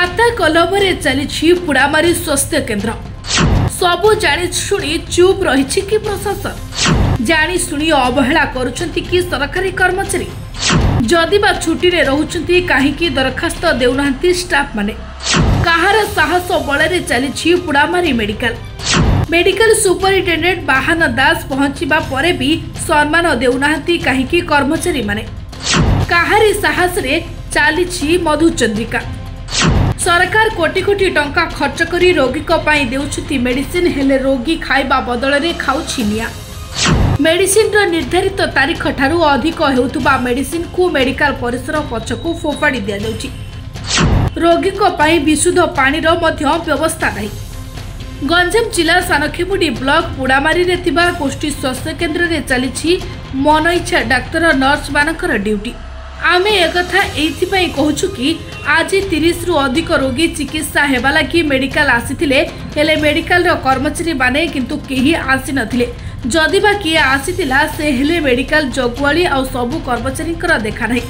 खाता कलम चली पुड़ामारी स्वास्थ्य केन्द्र सबू जानी शुणी चुप रही कि प्रशासन जानी शुणी अवहेला करुछंती कि सरकारी कर्मचारी जदि बा छुट्टी रे रहउछंती काहेकि दरखास्त देउनांती स्टाफ माने कहार साहस बल चली पुड़ामारी मेडिकल सुपरिटेडेंट बाहन दास पहुंचवा परे भी सम्मान देउनांती काहेकि कर्मचारी माने कहारी साहस रे चली मधुचंद्रिका सरकार कोटी कोटी टंका खर्च करी रोगी को पाई देउछुती मेडिसिन हेले रोगी खाइबा बदल रे खाउछि निया मेडिसिन रो निर्धारित तारीख ठारू अधिक हेउतबा मेडिसिन को मेडिकल परिसर पछकु फोपाड़ी दिया जाउछि रोगी को पाई विशुद्ध पानी रो मध्य व्यवस्था नाही। गंजाम जिला सानखेमुडी ब्लॉक पुड़ामारी रे थिबा गोष्ठी स्वास्थ्य केन्द्र रे चली मन इच्छा डाक्तर नर्स मानकर ड्यूटी आमे एकथा एइथिपाई कहूछु कि आज 30 रु अधिक रोगी चिकित्सा हेबा लागि मेडिकल आसीथिले हेले मेडिकल रो कर्मचारी माने किंतु केही आसी नथिले जदि बा किए आसीथिला से हेले मेडिकल जगुआली आ सबु कर्मचारी देखा नहीं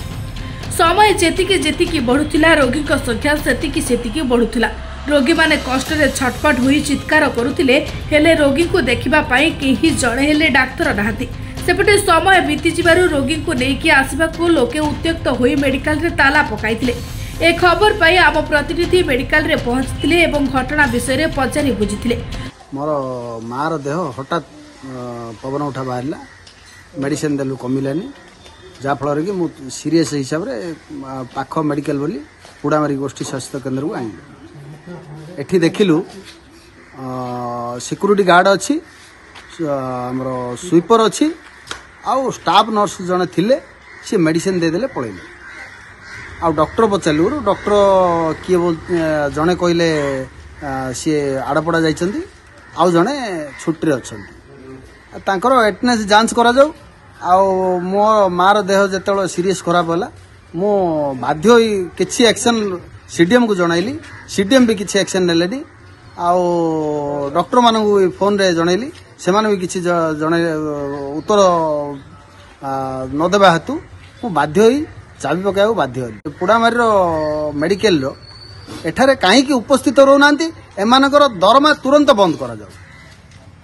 समय जेतिकी बढ़ुथिला रोगी संख्या सेतिकी बढ़ुथिला रोगी माने कष्ट रे छटपट होई चित्कार करुथिले हेले रोगी को देखिबा पाई केही जणे हेले डाक्तर नाहांती सेपटे समय बीती जिबारु रोगी को लेकी आसीबाकू लोके उत्यक्त होई मेडिकल रे ताला पकाइथिले ए खबर पाई आम प्रतिनिधि मेडिकल रे पहुंचथिले एवं घटना विषय रे पचारि बुझिथिले मोर मार देह हठात पवन उठा बाहरला मेडिसिन देलु कमिलानी जा फल कि मु सीरियस हिसाब रे पाख मेडिकल बोली पुड़ामारी गोष्ठी स्वास्थ्य केन्द्र को आइलु एठी देखिलु सिक्यूरिटी गार्ड अछि हमरो स्वीपर अछि आउ स्टाफ नर्स जने थिले से मेडिसिन दे देले पळेले आउ डॉक्टर पचालु डॉक्टर किए जने कहले सी आड़पड़ा जाइछंती आउ जने छुट्टी रे अछंती तांकर एटनेस जांच करा जाऊ आउ मो मार देह जेतेबेले सीरियस खराब होला मो बाध्य होई किछि एक्शन सीडीएम को जणाइली सीडीएम भी किछि एक्शन नेलेनी आउ डॉक्टर मानू फोन रे जनइली से भी किसी जन उत्तर नदेवा हेतु मु बाध्य चाबी पकाया बाध्य पुड़ामारी मेडिकल एठारे कहीं उपस्थित रोना एमानकर दरमा तुरंत बंद करा जाऊ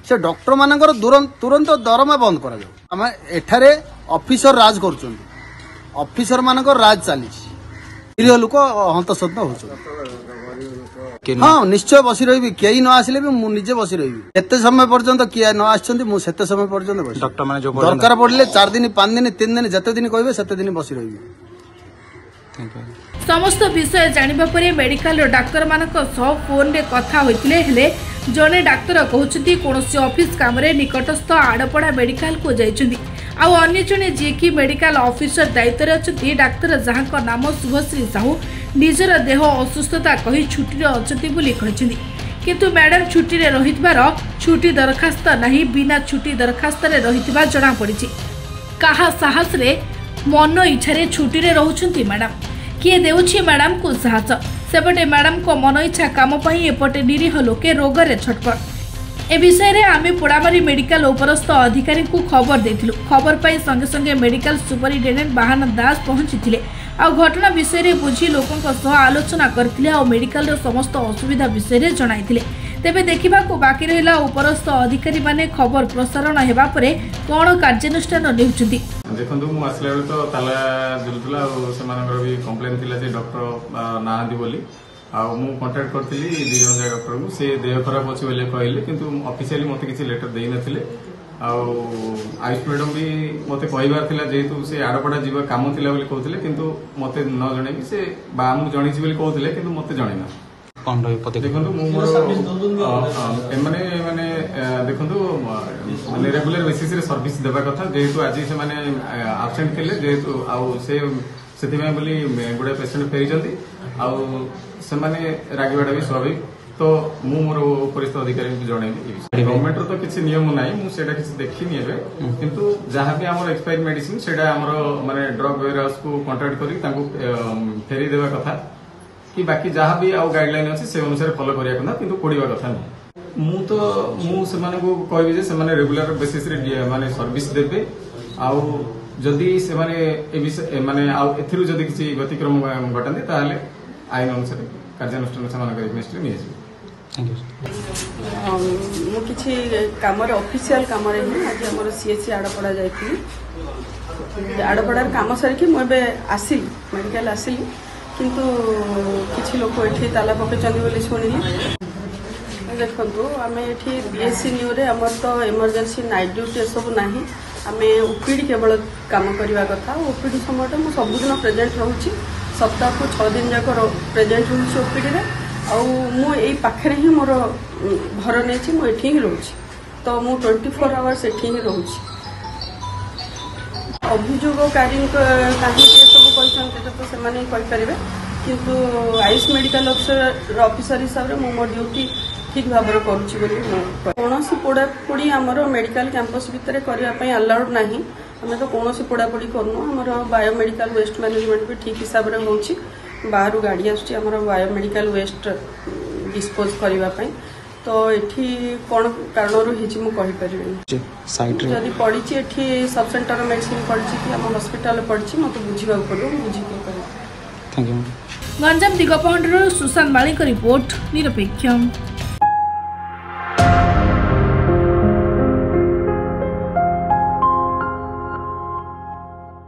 से डॉक्टर मानकर तुरंत दरमा बंद करा जाऊ आम एठारे ऑफिसर राज कर ऑफिसर मानकर राज चली निरीह लोक हंतसंत हो हाँ निश्चय बसी रही कई न आसिले भी मुझे बसी रही एत समय पर्यंत किए न आते समय पर्यंत बस दरकार पड़े 4 दिन 5 दिन 3 दिन जिते दिन कहे से दिन बसी रही समस्त विषय जानिबा परे मेडिकल डाक्तर मानक सह फोन रे कथा होइतिले हेले जने डाक्तर कहउछथि कोनोसी ऑफिस काम रे निकटस्थ आड़पड़ा मेडिकल को जाइछथि आ अन्य जने जे कि मेडिकल ऑफिसर दायित्व रे अछथि डाक्तर जहांक नाम शुभश्री साहू निजर देह असुस्थता कही छुट्टी रे अछथि बोली कहिछथि किंतु मैडम छुट्टी रे रहितबार छुट्टी दरखास्त नहीं बिना छुट्टी दरखास्त रे रहितबा जणा पड़िछि काहा साहस रे मन इच्छा रे छुट्टी रे रहउछथि मैडम किए देउछि मैडम को साहस सेपटे मैडम को मन इच्छा काम पाई एपटे निरीह लोके रोग रे छटपट ए विषय रे आमे पुड़ामारी मेडिकल उपरस्थ अधिकारी को खबर देथिलु खबर पाई संगे संगे मेडिकल सुपरिटेडेंट बाहन दास पहुंचीथिले आ घटना विषय रे बुझी लोकन को सह आलोचना करथिले आ मेडिकल रो समस्त असुविधा विषय रे जणाइथिले तेबे देखिबा को बाकी रहिला उपरस्थ अधिकारी माने खबर प्रसारण हेबा परे कोन कार्यानुष्ठान नेउछथि देखंतु मु आसले तो ताला जुलुतला और सेमानकर भी कंप्लेन थिला जे डॉक्टर नांदी बोली आ मु कांटेक्ट करथिली दी जन डॉक्टर को से देह खराब अछि बोले कहले किंतु ऑफिशियली मते किछि लेटर देई नथिले आ आयुष मैडम भी मते कहबार थिला जेतु से आड़पड़ा जीवा काम थिला बोली कहथिले किंतु मते न जणे कि से बा मु जणी छी बोली कहथिले किंतु मते जणेना कोन रही पते देखंतु मु माने माने देखंतु माने रेगुलर बेसिस रे सर्विस देबा कथा जेतु आज से माने एब्सेंट थिले जेतु आ से सेति में बोली गुडे पेशेंट फेरी जंती आ से माने रागीबाडा भी स्वाभाविक तो मु मोर उपरिस्थ अधिकारी को जणैली गवर्नमेंट रो तो किछि नियम नाही मु सेडा किछि देखिनी एबे किंतु जहां भी हमर एक्सपायर्ड मेडिसिन सेडा हमर माने ड्रग वेयरहाउस को कांटेक्ट करी तांको फेरी देबा कथा कि बाकी जहां भी आउ गाइडलाइन अछि से अनुसार फॉलो करिया कथा किंतु कोडिबा कथा नै मु से माने को कहबी जे से माने रेगुलर बेसिस रे माने सर्विस देबे आउ जदि से माने ए विषय माने आउ एथिरु जदि किछि गतिक्रम घटांती ताले आईन अनुसार कार्यानुष्ठान से एगेन्स्टरे नहीं मु किसी कम ऑफिशियल कम ही आज आम सीएससी आड़पड़ा जाइए आड़पड़ार कम सारिकी मुझे आसिली मेडिकल आसिली किंतु किसी लोक ये ताला पकड़ बोली शुणिली देखो आम ये बीएससी न्यू रे आमर तो इमरजेंसी नाइट ड्यूटी सब ना आम ओपीडी केवल काम करवा कथा ओपीडी समय मुझे सबुदिन प्रेजेंट रोची सप्ताह को 6 दिन जाक प्रेजेंट रोची ओपीडी रे आई पाखे ही मोर घर नहीं मुझे ही रोची तो मु 24 आवर्स एठी ही रोची अभियोगकारी कहीं सब कहते तो से किंतु आयुष मेडिकल ऑफिसर हिसाब से मो ड्यूटी ठीक भाव में कौन पोड़ापोड़ी आमर मेडिकल कैंपस भितर करने अलाउड ना आम तो कौन पोड़ापोड़ी करूँ आमर बायोमेडिकल वेस्ट मैनेजमेंट भी ठीक हिसाब से हो बाहर गाड़ी आसमर बायोमेडिकल वेस्ट डिस्पोज करने तो ये कौन कारण होईपारे जदि पड़ी सब सेंटर मेडिसिन पड़ी कि आम हस्पिटाल पड़ी मत बुझा पड़ो बुझे गंजाम दिगपहंडर सुशांत माली रिपोर्ट निरपेक्ष।